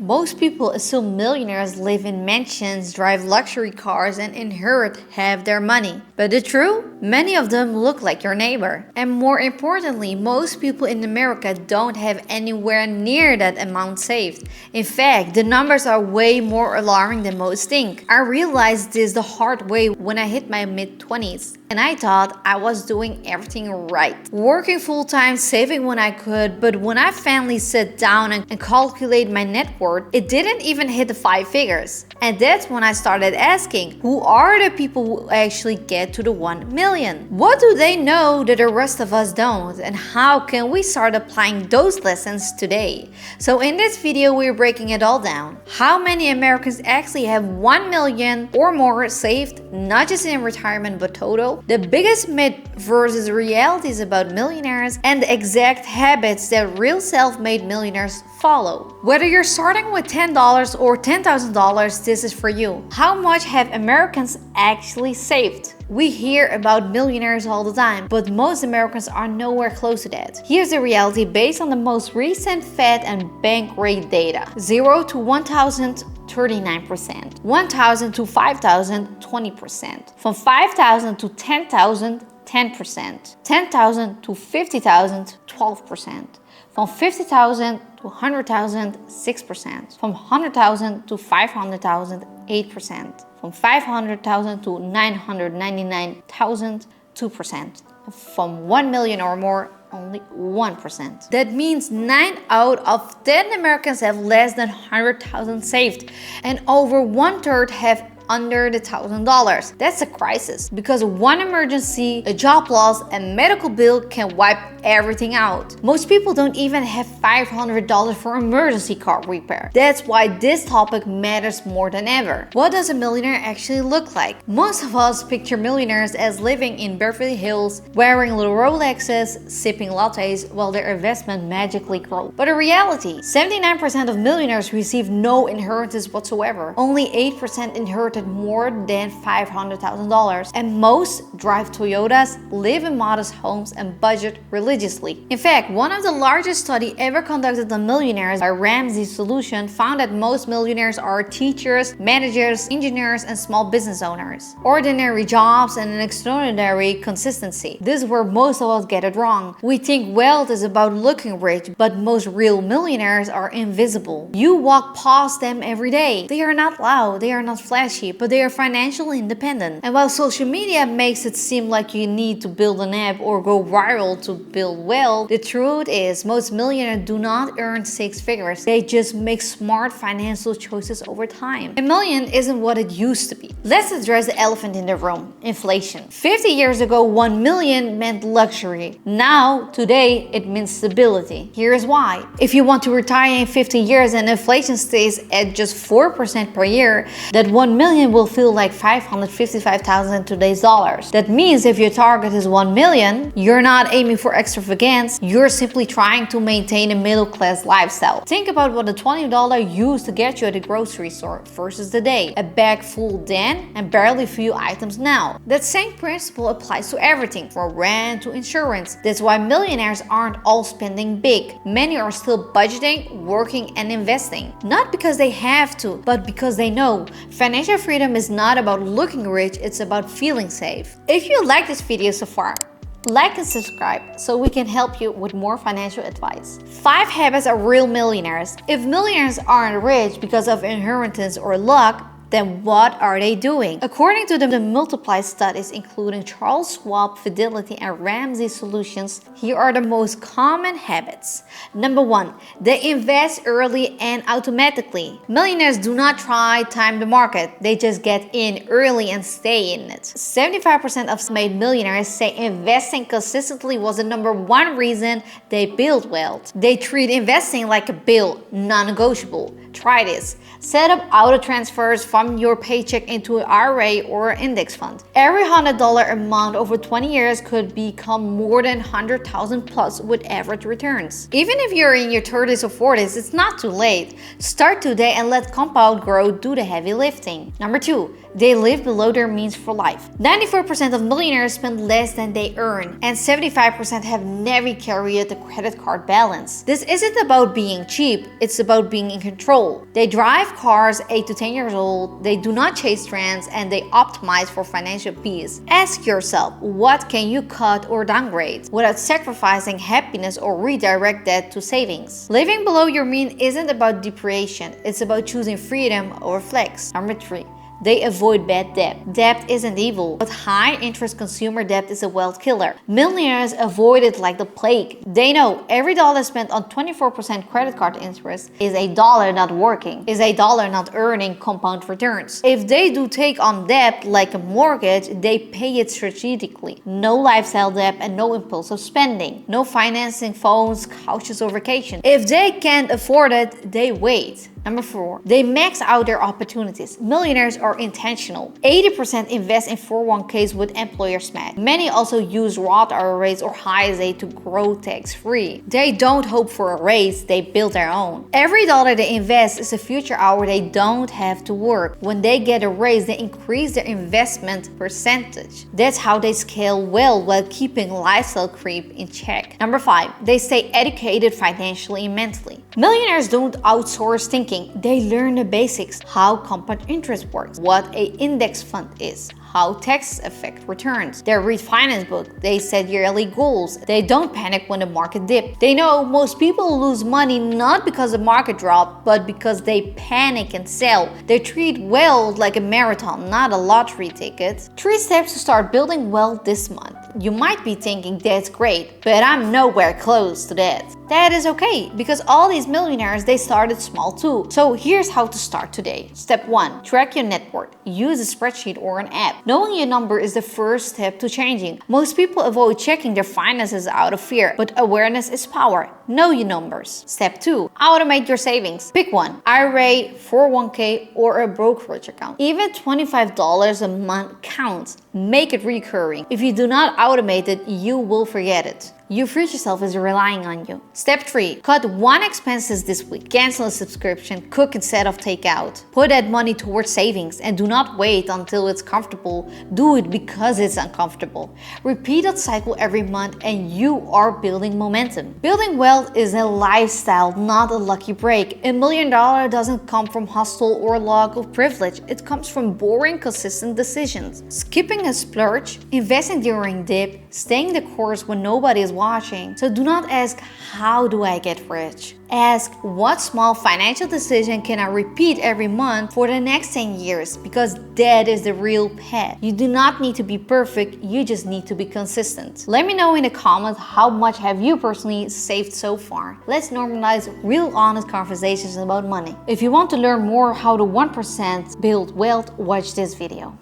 Most people assume millionaires live in mansions, drive luxury cars, and inherit half their money. But the truth? Many of them look like your neighbor. And more importantly, most people in America don't have anywhere near that amount saved. In fact, the numbers are way more alarming than most think. I realized this the hard way when I hit my mid-20s. And I thought I was doing everything right. Working full-time, saving when I could, but when I finally sat down and calculate my net worth, it didn't even hit the 5 figures. And that's when I started asking, who are the people who actually get to the 1 million? What do they know that the rest of us don't? And how can we start applying those lessons today? So in this video, we're breaking it all down. How many Americans actually have 1 million or more saved, not just in retirement but total? The biggest myth versus realities about millionaires, and the exact habits that real self-made millionaires follow. Whether you're starting with $10 or $10,000, this is for you. How much have Americans actually saved? We hear about millionaires all the time, but most Americans are nowhere close to that. Here's the reality based on the most recent Fed and bank rate data. 0 to 1,000, 39%. 1,000 to 5,000, 20%. From 5,000 to 10,000, 10%. 10,000 to 50,000, 12%. From 50,000 to 100,000, 6%. From 100,000 to 500,000, 8%. From 500,000 to 999,000, 2%. From 1 million or more, only 1%. That means 9 out of 10 Americans have less than 100,000 saved, and over 1/3 have under the $1,000. That's a crisis because one emergency, a job loss, a medical bill can wipe everything out. Most people don't even have $500 for emergency car repair. That's why this topic matters more than ever. What does a millionaire actually look like? Most of us picture millionaires as living in Beverly Hills, wearing little Rolexes, sipping lattes while their investment magically grows. But in reality, 79% of millionaires receive no inheritance whatsoever. Only 8% inherit more than $500,000, and most drive Toyotas, live in modest homes, and budget religiously. In fact, one of the largest studies ever conducted on millionaires by Ramsey Solution found that most millionaires are teachers, managers, engineers, and small business owners. Ordinary jobs and an extraordinary consistency. This is where most of us get it wrong. We think wealth is about looking rich, but most real millionaires are invisible. You walk past them every day. They are not loud, they are not flashy, but they are financially independent. And while social media makes it seem like you need to build an app or go viral to build wealth, the truth is most millionaires do not earn 6 figures. They just make smart financial choices over time. A million isn't what it used to be. Let's address the elephant in the room: inflation. 50 years ago, 1 million meant luxury. Now, today, it means stability. Here's why. If you want to retire in 50 years and inflation stays at just 4% per year, that 1 million will feel like 555,000 today's dollars. That means if your target is 1 million, you're not aiming for extravagance, you're simply trying to maintain a middle-class lifestyle. Think about what the $20 used to get you at the grocery store versus today. A bag full then and barely few items now. That same principle applies to everything, from rent to insurance. That's why millionaires aren't all spending big. Many are still budgeting, working, and investing. Not because they have to, but because they know financial freedom is not about looking rich, it's about feeling safe. If you like this video so far, like and subscribe so we can help you with more financial advice. 5 habits of real millionaires. If millionaires aren't rich because of inheritance or luck, then what are they doing? According to the multiple studies including Charles Schwab, Fidelity, and Ramsey Solutions, here are the most common habits. Number 1, they invest early and automatically. Millionaires do not try time the market, they just get in early and stay in it. 75% of made millionaires say investing consistently was the #1 reason they build wealth. They treat investing like a bill, non-negotiable. Try this. Set up auto transfers from your paycheck into an IRA or index fund. Every $100 a month over 20 years could become more than 100,000 plus with average returns. Even if you're in your 30s or 40s, it's not too late. Start today and let compound growth do the heavy lifting. Number 2, They live below their means for life. 94% of millionaires spend less than they earn, and 75% have never carried a credit card balance. This isn't about being cheap, it's about being in control. They drive cars 8 to 10 years old, they do not chase trends, and they optimize for financial peace. Ask yourself, what can you cut or downgrade without sacrificing happiness or redirect that to savings? Living below your means isn't about deprivation, it's about choosing freedom over flex. Number 3. They avoid bad debt. Debt isn't evil, but high-interest consumer debt is a wealth killer. Millionaires avoid it like the plague. They know every dollar spent on 24% credit card interest is a dollar not working, is a dollar not earning compound returns. If they do take on debt like a mortgage, they pay it strategically. No lifestyle debt and no impulsive spending. No financing phones, couches, or vacation. If they can't afford it, they wait. Number 4. They max out their opportunities. Millionaires are intentional. 80% invest in 401ks with employers match. Many also use Roth IRAs or ISA to grow tax-free. They don't hope for a raise, they build their own. Every dollar they invest is a future hour they don't have to work. When they get a raise, they increase their investment percentage. That's how they scale well while keeping lifestyle creep in check. Number 5. They stay educated financially and mentally. Millionaires don't outsource thinking. They learn the basics, how compound interest works, what an index fund is, how taxes affect returns. They read finance books, they set yearly goals, they don't panic when the market dips. They know most people lose money not because the market dropped, but because they panic and sell. They treat wealth like a marathon, not a lottery ticket. 3 steps to start building wealth this month. You might be thinking that's great, but I'm nowhere close to that. That is okay, because all these millionaires, they started small too. So here's how to start today. Step 1. Track your net worth. Use a spreadsheet or an app. Knowing your number is the first step to changing. Most people avoid checking their finances out of fear, but awareness is power. Know your numbers. Step 2. Automate your savings. Pick one. IRA, 401k, or a brokerage account. Even $25 a month counts. Make it recurring. If you do not automate it, you will forget it. Your future self is relying on you. Step 3. Cut 1 expenses this week. Cancel a subscription, cook instead of takeout. Put that money towards savings and do not wait until it's comfortable. Do it because it's uncomfortable. Repeat that cycle every month and you are building momentum. Building wealth is a lifestyle, not a lucky break. $1 million doesn't come from hustle or luck or privilege. It comes from boring, consistent decisions. Skipping a splurge, investing during dip, staying the course when nobody is watching. So do not ask, how do I get rich? Ask, what small financial decision can I repeat every month for the next 10 years? Because that is the real path. You do not need to be perfect, you just need to be consistent. Let me know in the comments how much have you personally saved so far. Let's normalize real honest conversations about money. If you want to learn more how to 1% build wealth, watch this video.